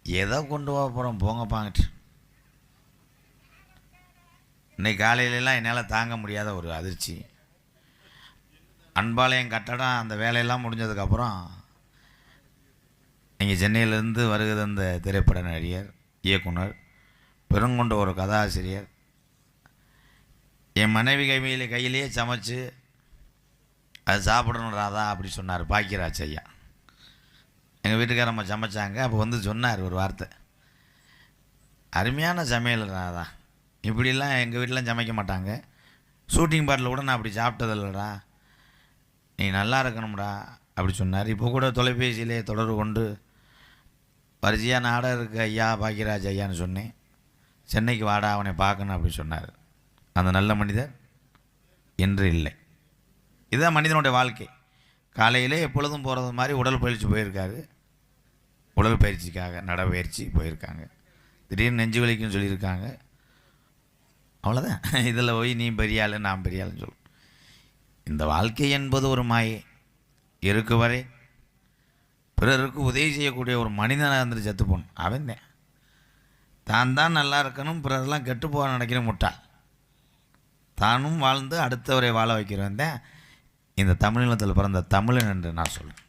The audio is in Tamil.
எதை கொண்டு போக போகிறோம் போங்கப்பாங்கிட்டு. இன்றைக்கி காலையிலலாம் என்னால் தாங்க முடியாத ஒரு அதிர்ச்சி. அன்பாலயம் கட்டடம் அந்த வேலையெல்லாம் முடிஞ்சதுக்கப்புறம் இங்கே சென்னையிலேருந்து வருகிற அந்த திரைப்பட நடிகர், இயக்குனர், பெருங்கொண்ட ஒரு கதாசிரியர் என் மனைவி கையிலேயே சமைச்சு அது சாப்பிடணும் ராதா அப்படி சொன்னார் பாக்கியராஜ் ஐயா. எங்கள் வீட்டுக்காரம்மா சமைச்சாங்க. அப்போ வந்து சொன்னார் ஒரு வார்த்தை, அருமையான சமையல் ராதா, இப்படிலாம் எங்கள் வீட்டிலாம் சமைக்க மாட்டாங்க, ஷூட்டிங் பாட்டில் கூட நான் அப்படி சாப்பிட்டதில்லடா, நீ நல்லா இருக்கணும்டா அப்படி சொன்னார். இப்போ கூட தொலைபேசியிலே தொடர்பு கொண்டு வரிசையாக நாடகம் இருக்கு ஐயா பாக்கியராஜ் ஐயான்னு சொன்னேன், சென்னைக்கு வாடா அவனை பார்க்கணும் அப்படி சொன்னார். அந்த நல்ல மனிதர் என்று இல்லை. இதுதான் மனிதனுடைய வாழ்க்கை. காலையிலே எப்பொழுதும் போகிறது மாதிரி உடல் பயிற்சி போயிருக்காரு, உடல் பயிற்சிக்காக நடைபயிற்சி போயிருக்காங்க. திடீர்னு நெஞ்சு வலிக்குன்னு சொல்லியிருக்காங்க. அவ்வளோதான். இதில் போய் நீ பெரியாள் நான் பெரியாள்னு சொல்லும். இந்த வாழ்க்கை என்பது ஒரு மாயை. இருக்கு வரை பிறருக்கு உதவி செய்யக்கூடிய ஒரு மனிதனாக இருந்துட்டு செத்து போகணும். அவன் தான் நல்லா இருக்கணும், பிறரெல்லாம் கெட்டு போக நினைக்கிற முட்டாள். தானும் வாழ்ந்து அடுத்தவரை வாழ வைக்கிறவன் தான் இந்த தமிழினத்தில் பிறந்த தமிழன் என்று நான் சொல்லுவேன்.